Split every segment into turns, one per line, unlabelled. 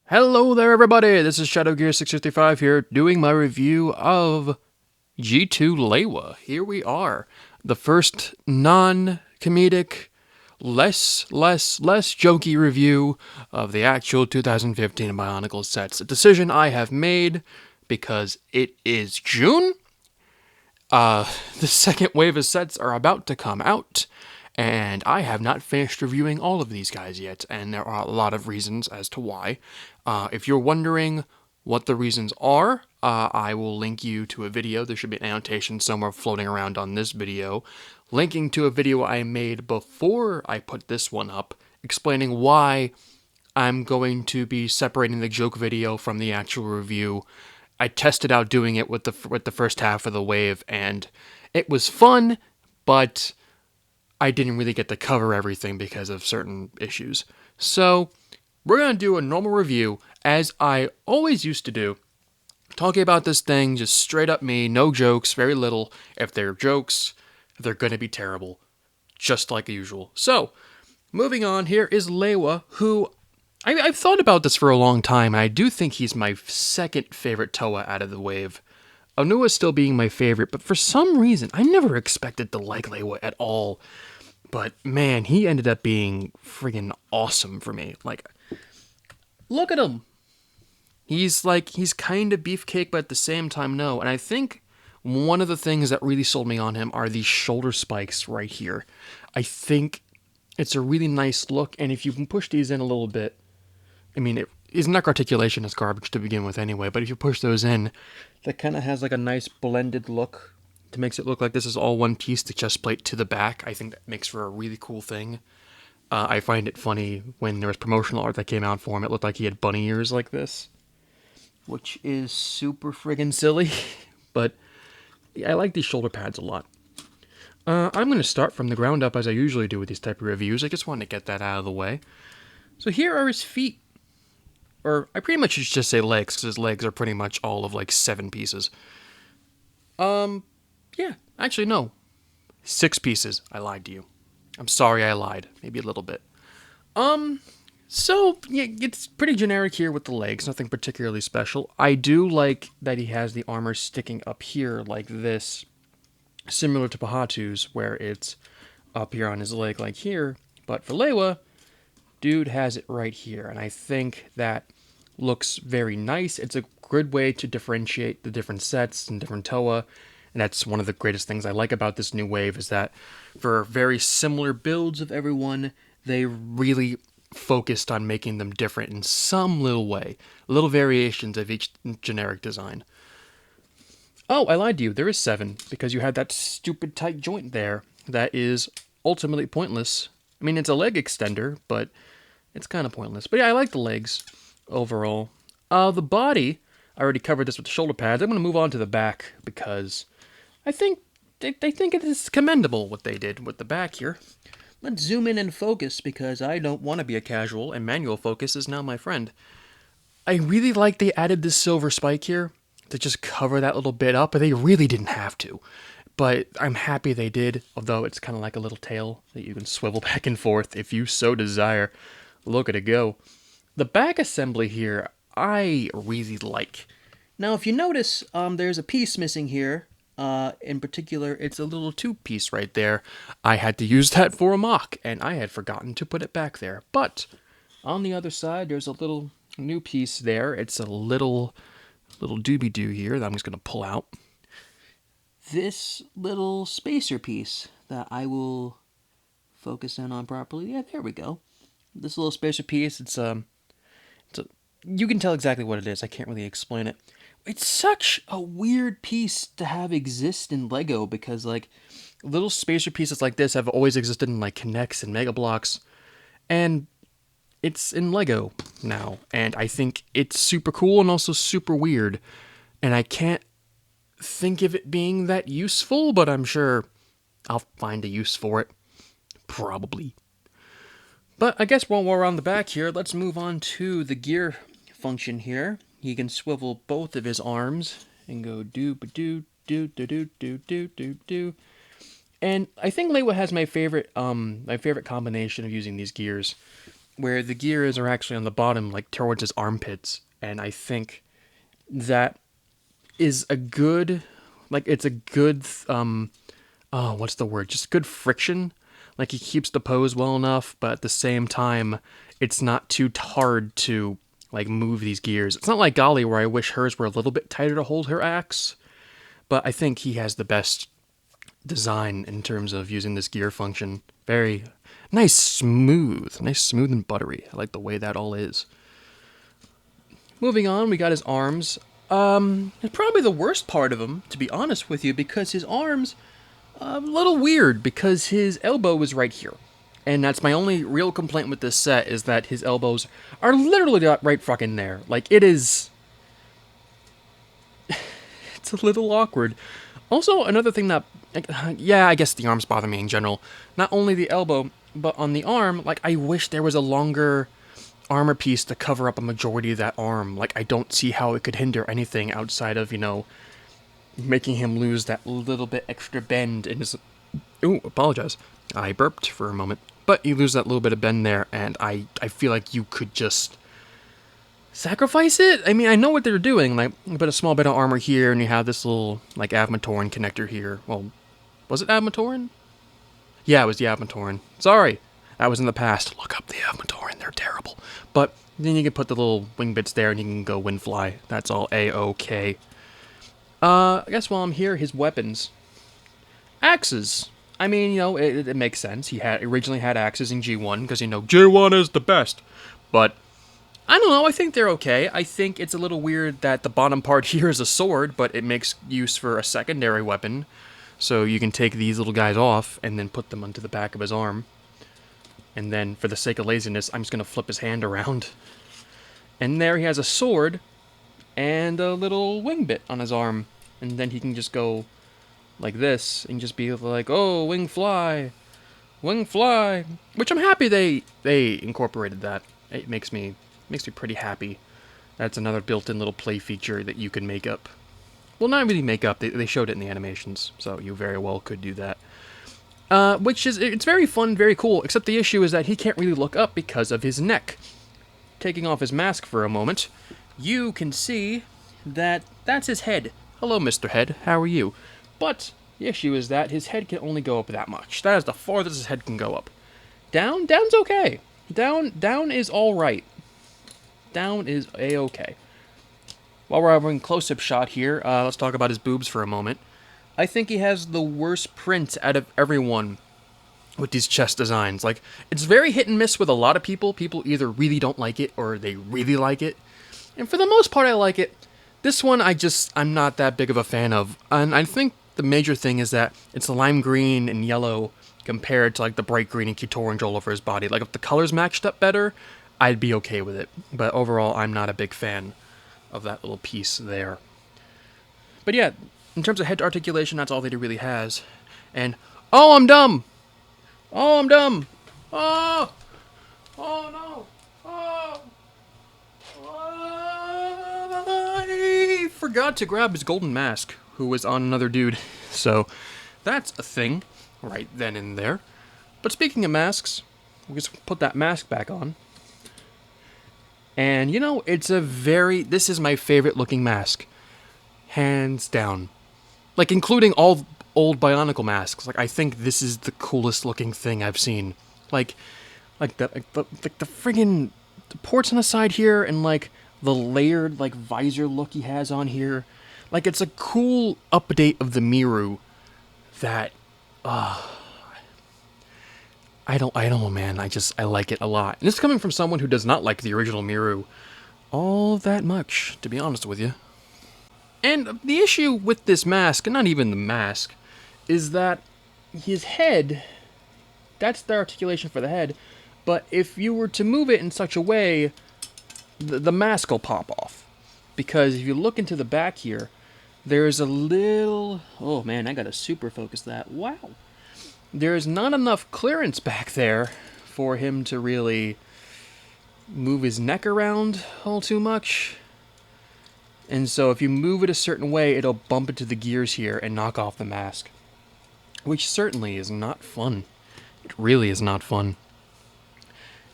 Hello there everybody, this is ShadowGear655 here, doing my review of G2 Lewa. Here we are, the first non-comedic, less jokey review of the actual 2015 Bionicle sets. A decision I have made because it is June. The second wave of sets are about to come out, and I have not finished reviewing all of these guys yet, and there are a lot of reasons as to why. If you're wondering what the reasons are, I will link you to a video. There should be an annotation somewhere floating around on this video, linking to a video I made before I put this one up, explaining why I'm going to be separating the joke video from the actual review. I tested out doing it with the first half of the wave, and it was fun, but I didn't really get to cover everything because of certain issues. So we're going to do a normal review, as I always used to do, talking about this thing, just straight up me, no jokes, very little. If they're jokes, they're going to be terrible, just like usual. So, moving on, here is Lewa, who I've thought about this for a long time, and I do think he's my second favorite Toa out of the wave. Onua still being my favorite, but for some reason, I never expected to like Lewa at all. But man, he ended up being friggin' awesome for me. Like, look at him. He's kind of beefcake, but at the same time, no. And I think one of the things that really sold me on him are these shoulder spikes right here. I think it's a really nice look, and if you can push these in a little bit, I mean, his neck articulation is garbage to begin with anyway, but if you push those in, that kind of has like a nice blended look. It makes it look like this is all one piece, the chest plate to the back. I think that makes for a really cool thing. I find it funny when there was promotional art that came out for him, it looked like he had bunny ears like this, which is super friggin' silly, but I like these shoulder pads a lot. I'm going to start from the ground up as I usually do with these type of reviews. I just wanted to get that out of the way. So here are his feet. Or, I pretty much should just say legs, because his legs are pretty much all of like 7 pieces. Yeah, actually no. 6 pieces. I lied to you. I'm sorry I lied. Maybe a little bit. So, yeah, it's pretty generic here with the legs, nothing particularly special. I do like that he has the armor sticking up here like this, similar to Pahatu's, where it's up here on his leg like here, but for Lewa, dude has it right here, and I think that looks very nice. It's a good way to differentiate the different sets and different Toa, and that's one of the greatest things I like about this new wave, is that for very similar builds of everyone, they really focused on making them different in some little way, little variations of each generic design. Oh, I lied to you, there is 7, because you had that stupid tight joint there that is ultimately pointless. I mean, it's a leg extender, but it's kind of pointless. But yeah, I like the legs overall. The body, I already covered this with the shoulder pads. I'm going to move on to the back because I think they think it is commendable what they did with the back here. Let's zoom in and focus because I don't want to be a casual, and manual focus is now my friend. I really like they added this silver spike here to just cover that little bit up, but they really didn't have to. But I'm happy they did, although it's kind of like a little tail that you can swivel back and forth if you so desire. Look at it go. The back assembly here, I really like. Now, if you notice, there's a piece missing here. In particular, it's a little tube piece right there. I had to use that for a mock, and I had forgotten to put it back there. But on the other side, there's a little new piece there. It's a little doobie-doo here that I'm just going to pull out. This little spacer piece that I will focus in on properly. Yeah, there we go. This little spacer piece, you can tell exactly what it is. I can't really explain it. It's such a weird piece to have exist in LEGO because, like, little spacer pieces like this have always existed in, like, Connects and Mega Bloks, and it's in LEGO now, and I think it's super cool and also super weird, and I can't think of it being that useful, but I'm sure I'll find a use for it. Probably. But I guess while we're on the back here, let's move on to the gear function here. He can swivel both of his arms and go do-ba-do, do-do-do-do-do-do-do. And I think Lewa has my favorite combination of using these gears, where the gears are actually on the bottom, like towards his armpits. And I think that is a good, like it's a good, oh, what's the word? Just good friction. Like he keeps the pose well enough, but at the same time, it's not too hard to like move these gears. It's not like Golly where I wish hers were a little bit tighter to hold her axe, but I think he has the best design in terms of using this gear function. Very nice, smooth and buttery. I like the way that all is. Moving on, we got his arms. It's probably the worst part of him, to be honest with you, because his arms a little weird because his elbow is right here. And that's my only real complaint with this set is that his elbows are literally right fucking there. Like, it is... it's a little awkward. Also, another thing that... yeah, I guess the arms bother me in general. Not only the elbow, but on the arm, like, I wish there was a longer armor piece to cover up a majority of that arm. Like, I don't see how it could hinder anything outside of, you know, making him lose that little bit extra bend in his... ooh, apologize. I burped for a moment. But you lose that little bit of bend there, and I feel like you could just sacrifice it? I mean, I know what they're doing. Like, you put a small bit of armor here, and you have this little, like, Avmatoran connector here. Well, was it Avmatoran? Yeah, it was the Avmatoran. Sorry. That was in the past. Look up the Avmatoran. They're terrible. But then you can put the little wing bits there, and you can go Windfly. That's all A-OK. I guess while I'm here, his weapons. Axes. I mean, you know, it makes sense. He originally had axes in G1, because, you know, G1 is the best. But, I don't know, I think they're okay. I think it's a little weird that the bottom part here is a sword, but it makes use for a secondary weapon. So you can take these little guys off, and then put them onto the back of his arm. And then, for the sake of laziness, I'm just going to flip his hand around. And there he has a sword, and a little wing bit on his arm. And then he can just go like this, and just be like, oh, wing fly, which I'm happy they incorporated that. It makes me pretty happy. That's another built-in little play feature that you can make up. Well, not really make up, they showed it in the animations, so you very well could do that. Which is, it's very fun, very cool, except the issue is that he can't really look up because of his neck. Taking off his mask for a moment, you can see that that's his head. Hello, Mr. Head, how are you? But the issue is that his head can only go up that much. That is the farthest his head can go up. Down's okay. Down is all right. Down is a-okay. While we're having a close-up shot here, let's talk about his boobs for a moment. I think he has the worst print out of everyone with these chest designs. Like, it's very hit and miss with a lot of people. People either really don't like it or they really like it. And for the most part, I like it. This one, I'm not that big of a fan of. And I think the major thing is that it's lime green and yellow compared to like the bright green and cute orange all over his body. Like if the colors matched up better, I'd be okay with it. But overall, I'm not a big fan of that little piece there. But yeah, in terms of head articulation, that's all that he really has. And, oh, I'm dumb! Oh, I'm dumb! Oh! Oh, no! Oh! I forgot to grab his golden mask, who was on another dude. So, that's a thing, right then and there. But speaking of masks, we'll just put that mask back on. And, you know, this is my favorite looking mask. Hands down. Like, including all old Bionicle masks. Like, I think this is the coolest looking thing I've seen. Like the friggin' ports on the side here, and, like, the layered, like, visor look he has on here. Like, it's a cool update of the Miru that, I don't know, man. I like it a lot. And this is coming from someone who does not like the original Miru all that much, to be honest with you. And the issue with this mask, and not even the mask, is that his head, that's the articulation for the head, but if you were to move it in such a way, the mask will pop off. Because if you look into the back here, there's a little... oh man, I gotta super focus that. Wow. There's not enough clearance back there for him to really move his neck around all too much. And so if you move it a certain way, it'll bump into the gears here and knock off the mask. which certainly is not fun. It really is not fun.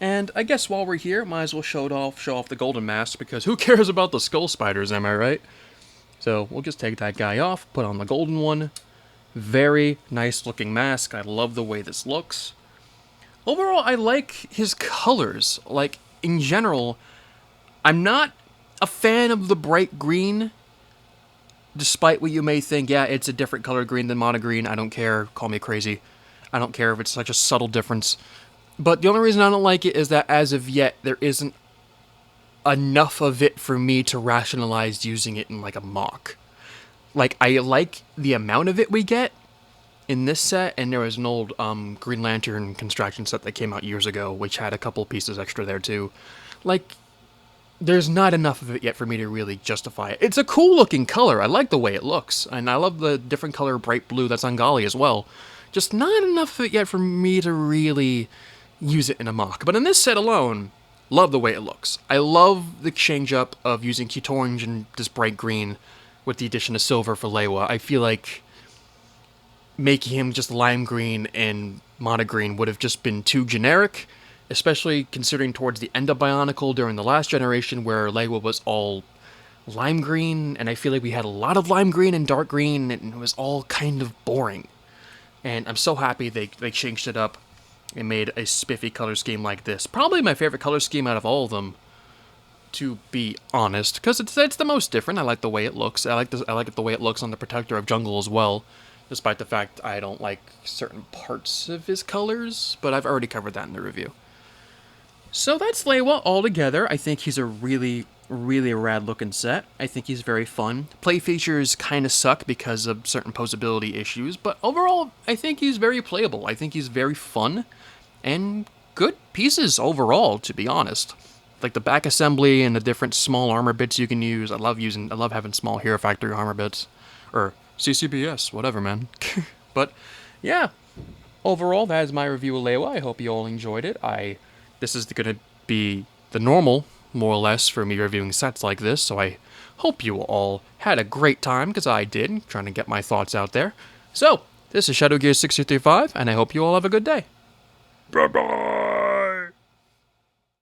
And I guess while we're here, might as well show off the golden mask, because who cares about the skull spiders, am I right? So we'll just take that guy off, put on the golden one. Very nice looking mask. I love the way this looks. Overall, I like his colors. Like, in general, I'm not a fan of the bright green, despite what you may think. Yeah, it's a different color green than mono green. I don't care. Call me crazy. I don't care if it's such a subtle difference. But the only reason I don't like it is that as of yet, there isn't enough of it for me to rationalize using it in like a mock. Like, I like the amount of it we get in this set, and there was an old Green Lantern construction set that came out years ago, which had a couple pieces extra there too. Like, there's not enough of it yet for me to really justify it. It's a cool looking color. I like the way it looks, and I love the different color bright blue that's on Gali as well. Just not enough of it yet for me to really use it in a mock. But in this set alone, love the way it looks. I love the change up of using cute orange and this bright green with the addition of silver for Lewa. I feel like making him just lime green and mono green would have just been too generic, especially considering towards the end of Bionicle during the last generation where Lewa was all lime green, and I feel like we had a lot of lime green and dark green, and it was all kind of boring. And I'm so happy they changed it up and made a spiffy color scheme like this. Probably my favorite color scheme out of all of them, to be honest, because it's the most different. I like the way it looks. I like the way it looks on the Protector of Jungle as well, despite the fact I don't like certain parts of his colors, but I've already covered that in the review. So that's Lewa altogether. I think he's a really, really rad looking set. I think he's very fun. Play features kind of suck because of certain posability issues, but overall, I think he's very playable. I think he's very fun, and good pieces overall, to be honest. Like the back assembly and the different small armor bits you can use. I love having small Hero Factory armor bits. Or CCBS, whatever, man. But, yeah. Overall, that is my review of Lewa. I hope you all enjoyed it. This is going to be the normal, more or less, for me reviewing sets like this, so I hope you all had a great time, because I did, trying to get my thoughts out there. So, this is Shadow Gear 635, and I hope you all have a good day.
Bye-bye.